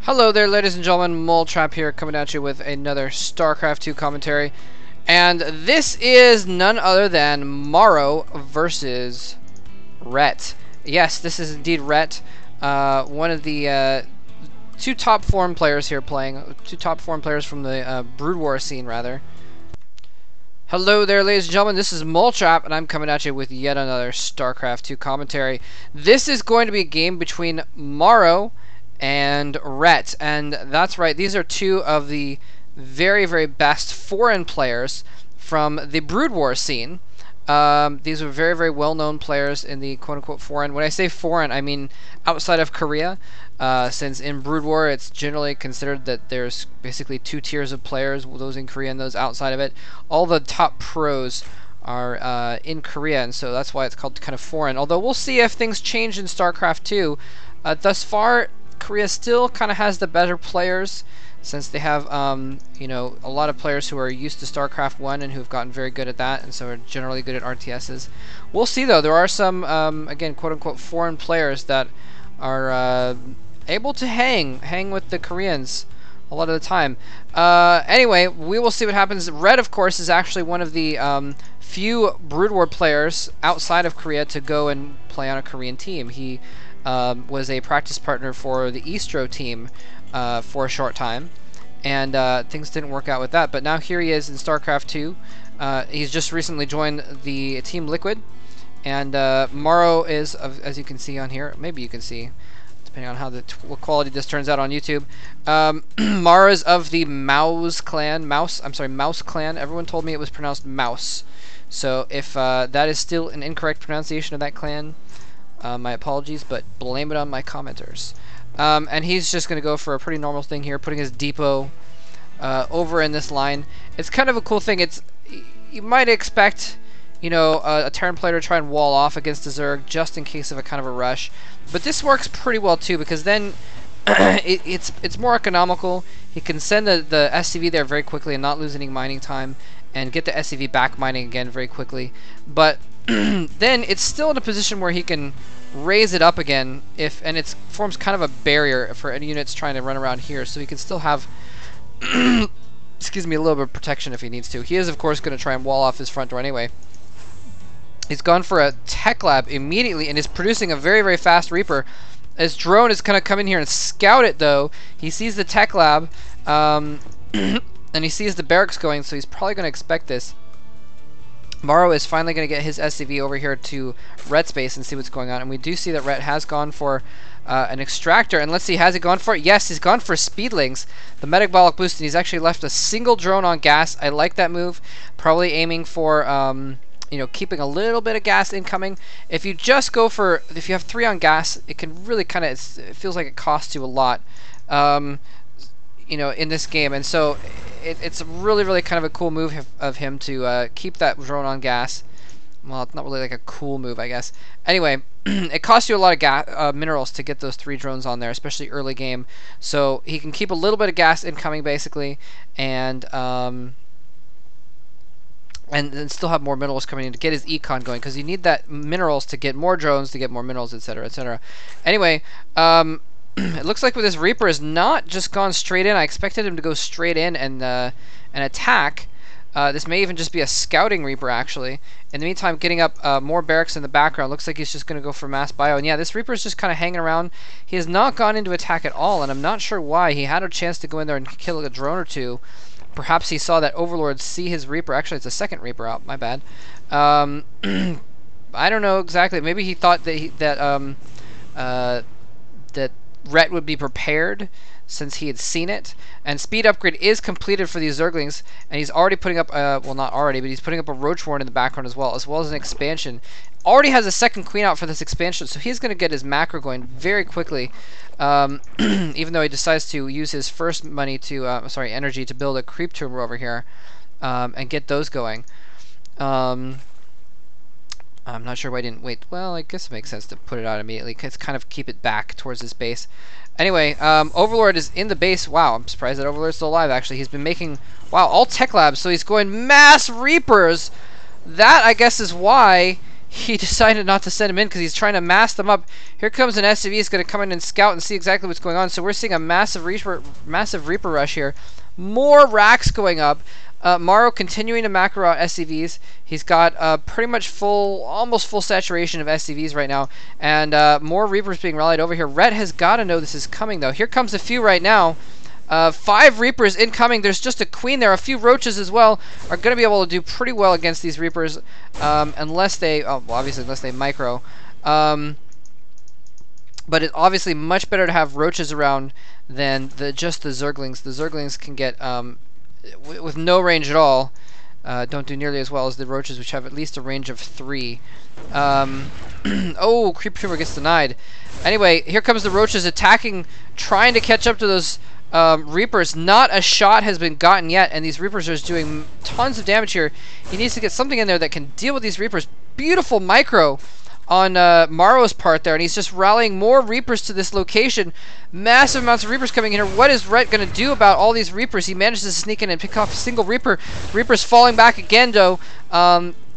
Hello there, ladies and gentlemen. Moletrap here, coming at you with another StarCraft 2 commentary. And this is none other than Morrow versus Rhett. Yes, this is indeed Rhett, one of the two top foreign players here playing. Two top foreign players from the Brood War scene, rather. Hello there, ladies and gentlemen. This is Moletrap, and I'm coming at you with yet another StarCraft 2 commentary. This is going to be a game between Morrow and Rhett, and that's right, these are two of the very, very best foreign players from the Brood War scene. These are very, very well-known players in the quote-unquote foreign. When I say foreign, I mean outside of Korea, since in Brood War it's generally considered that there's basically two tiers of players, those in Korea and those outside of it. All the top pros are in Korea, and so that's why it's called kind of foreign. Although we'll see if things change in StarCraft 2. Thus far, Korea still kind of has the better players, since they have you know, a lot of players who are used to StarCraft 1 and who've gotten very good at that, and so are generally good at RTSs. We'll see, though. There are some again, quote-unquote foreign players that are able to hang with the Koreans a lot of the time. Anyway, we will see what happens. Red, of course, is actually one of the few Brood War players outside of Korea to go and play on a Korean team. He was a practice partner for the Eastro team for a short time, and things didn't work out with that. But now here he is in StarCraft 2. He's just recently joined the Team Liquid, and Morrow is, as you can see on here, maybe you can see, depending on how what quality this turns out on YouTube. Morrow is of the Mouse clan. Mouse clan. Everyone told me it was pronounced Mouse. So if that is still an incorrect pronunciation of that clan, my apologies, but blame it on my commenters. And he's just going to go for a pretty normal thing here, putting his depot over in this line. It's kind of a cool thing. You might expect, you know, a Terran player to try and wall off against a zerg just in case of a kind of a rush. But this works pretty well too, because then it's more economical. He can send the SCV there very quickly and not lose any mining time, and get the SCV back mining again very quickly. But then it's still in a position where he can raise it up again, and it forms kind of a barrier for any units trying to run around here, so he can still have excuse me, a little bit of protection if he needs to. He is, of course, going to try and wall off his front door anyway. He's gone for a tech lab immediately and is producing a very, very fast Reaper. His drone is going to come in here and scout it, though. He sees the tech lab, and he sees the barracks going, so he's probably going to expect this. Morrow is finally going to get his SCV over here to Rhett's base and see what's going on. And we do see that Rhett has gone for an extractor. And let's see, has he gone for it? Yes, he's gone for speedlings, the metabolic boost, and he's actually left a single drone on gas. I like that move. Probably aiming for, you know, keeping a little bit of gas incoming. If you just go for, if you have 3 on gas, it can really kind of, it feels like it costs you a lot, you know, in this game. And so it's really, really kind of a cool move of him to keep that drone on gas. Well, it's not really like a cool move, I guess. Anyway, it costs you a lot of minerals to get those 3 drones on there, especially early game. So he can keep a little bit of gas incoming, basically, and then still have more minerals coming in to get his econ going, because you need that minerals to get more drones, to get more minerals, etc., etc. Anyway, it looks like with this Reaper has not just gone straight in. I expected him to go straight in and attack. This may even just be a scouting Reaper, actually. In the meantime, getting up more barracks in the background. Looks like he's just going to go for mass bio. And yeah, this Reaper is just kind of hanging around. He has not gone into attack at all, and I'm not sure why. He had a chance to go in there and kill a drone or two. Perhaps he saw that Overlord see his Reaper. Actually, it's a second Reaper out. My bad. I don't know exactly. Maybe he thought that that Rhett would be prepared, since he had seen it. And speed upgrade is completed for these Zerglings, and he's already putting up, well, not already, but he's putting up a Roach Warren in the background as well as an expansion. Already has a second Queen out for this expansion, so he's going to get his macro going very quickly, even though he decides to use his first money to, energy to build a creep tumor over here, and get those going. I'm not sure why I didn't wait. Well, I guess it makes sense to put it out immediately. It's kind of keep it back towards his base. Anyway, Overlord is in the base. Wow, I'm surprised that Overlord's still alive, actually. He's been making, wow, all tech labs, so he's going mass Reapers. That, I guess, is why he decided not to send him in because he's trying to mass them up. Here comes an SCV. He's going to come in and scout and see exactly what's going on. So we're seeing a massive Reaper rush here. More racks going up. Morrow continuing to macro out SCVs. He's got pretty much almost full saturation of SCVs right now. And more Reapers being rallied over here. Ret has got to know this is coming, though. Here comes a few right now. 5 Reapers incoming. There's just a Queen there. A few Roaches as well are going to be able to do pretty well against these Reapers, unless they, well, obviously unless they micro. But it's obviously much better to have Roaches around than just the Zerglings. The Zerglings can get, with no range at all, don't do nearly as well as the Roaches, which have at least a range of 3. Oh, Creep Tumor gets denied. Anyway, here comes the Roaches attacking, trying to catch up to those Reapers. Not a shot has been gotten yet, and these Reapers are just doing tons of damage here. He needs to get something in there that can deal with these Reapers. Beautiful micro on Morrow's part there, and he's just rallying more Reapers to this location. Massive amounts of Reapers coming in here. What is Ret going to do about all these Reapers? He manages to sneak in and pick off a single Reaper. Reaper's falling back again, though.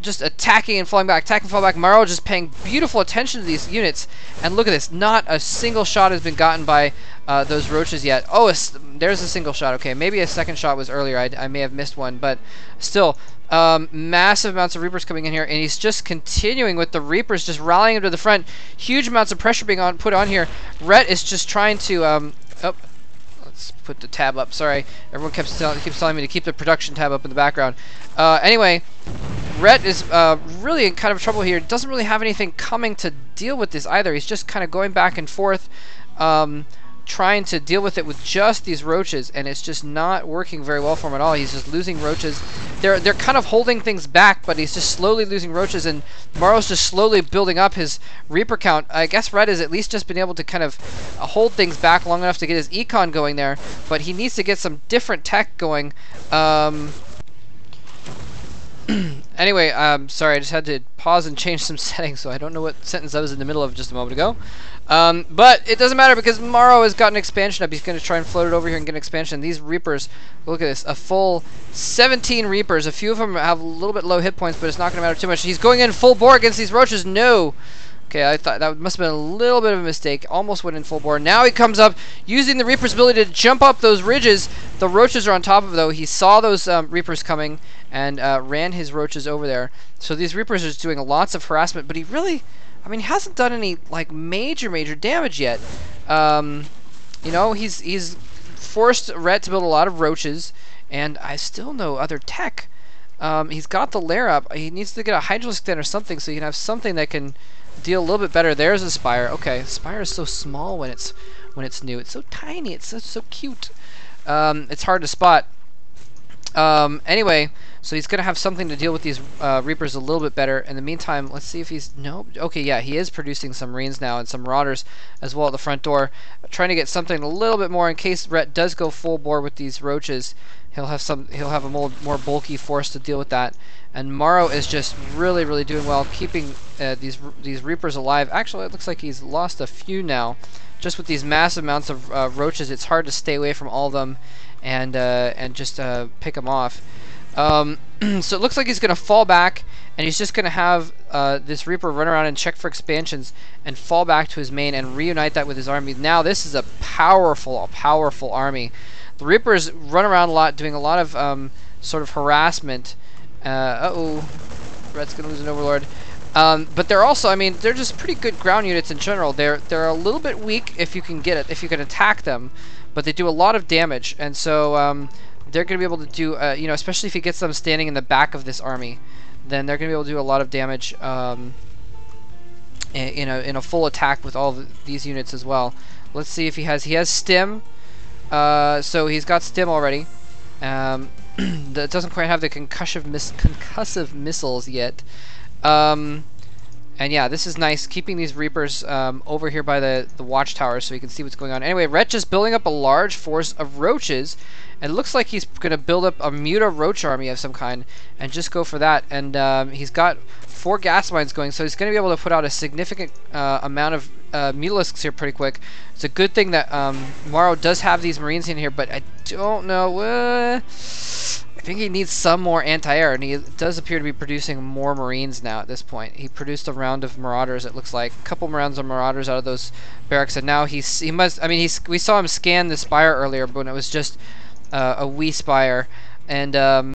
Just attacking and falling back, attacking and falling back. Morrow just paying beautiful attention to these units. And look at this. Not a single shot has been gotten by those Roaches yet. Oh, there's a single shot. Okay, maybe a second shot was earlier. I may have missed one, but still. Massive amounts of Reapers coming in here, and he's just continuing with the Reapers, just rallying him to the front. Huge amounts of pressure being put on here. Ret is just trying to, oh, let's put the tab up. Sorry, everyone keeps telling me to keep the production tab up in the background. Anyway, Ret is really in kind of trouble here. Doesn't really have anything coming to deal with this either. He's just kind of going back and forth, trying to deal with it with just these Roaches, and it's just not working very well for him at all. He's just losing Roaches. They're kind of holding things back, but he's just slowly losing Roaches, and Morrow's just slowly building up his Reaper count. I guess Red has at least just been able to kind of hold things back long enough to get his econ going there, but he needs to get some different tech going. Anyway, sorry, I just had to pause and change some settings, so I don't know what sentence I was in the middle of just a moment ago. But it doesn't matter because Morrow has got an expansion up. He's going to try and float it over here and get an expansion. These Reapers, look at this, a full 17 Reapers. A few of them have a little bit low hit points, but it's not going to matter too much. He's going in full bore against these Roaches. No! Okay, I thought that must have been a little bit of a mistake. Almost went in full bore. Now he comes up using the Reaper's ability to jump up those ridges. The Roaches are on top of it, though. He saw those Reapers coming and ran his Roaches over there. So these Reapers are just doing lots of harassment, but he really, I mean, he hasn't done any like major damage yet. You know, he's forced Ret to build a lot of Roaches, and I still know other tech. He's got the lair up. He needs to get a Hydralisk or something so he can have something that can deal a little bit better. There's a Spire. Okay, Spire is so small when it's new. It's so tiny. It's so cute. It's hard to spot. Anyway, so he's gonna have something to deal with these Reapers a little bit better. In the meantime, let's see if he's okay, yeah, he is producing some Marines now and some Marauders as well at the front door, trying to get something a little bit more in case Ret does go full bore with these Roaches. He'll have a more bulky force to deal with that. And Morrow is just really doing well, keeping these Reapers alive. Actually, it looks like he's lost a few now. Just with these massive amounts of Roaches, it's hard to stay away from all of them and just pick them off. So it looks like he's going to fall back, and he's just going to have this Reaper run around and check for expansions and fall back to his main and reunite that with his army. Now this is a powerful army. The Reapers run around a lot, doing a lot of sort of harassment. Uh-oh, Red's going to lose an Overlord. But they're also, I mean, they're just pretty good ground units in general. They're a little bit weak if you can get it, if you can attack them, but they do a lot of damage, and so they're going to be able to do, you know, especially if he gets them standing in the back of this army, then they're going to be able to do a lot of damage, in a full attack with all of these units as well. Let's see if he has Stim, so he's got Stim already. That doesn't quite have the concussive missiles yet. And yeah, this is nice, keeping these Reapers over here by the watchtower so you can see what's going on. Anyway, Ret just building up a large force of Roaches, and it looks like he's going to build up a Muta Roach army of some kind and just go for that. And he's got 4 gas mines going, so he's going to be able to put out a significant amount of Mutalisks here pretty quick. It's a good thing that Morrow does have these Marines in here, but I don't know. I think he needs some more anti-air, and he does appear to be producing more Marines now at this point. He produced a round of Marauders, it looks like. A couple rounds of Marauders out of those barracks, and now he must... I mean, we saw him scan the spire earlier, but it was just a wee spire. And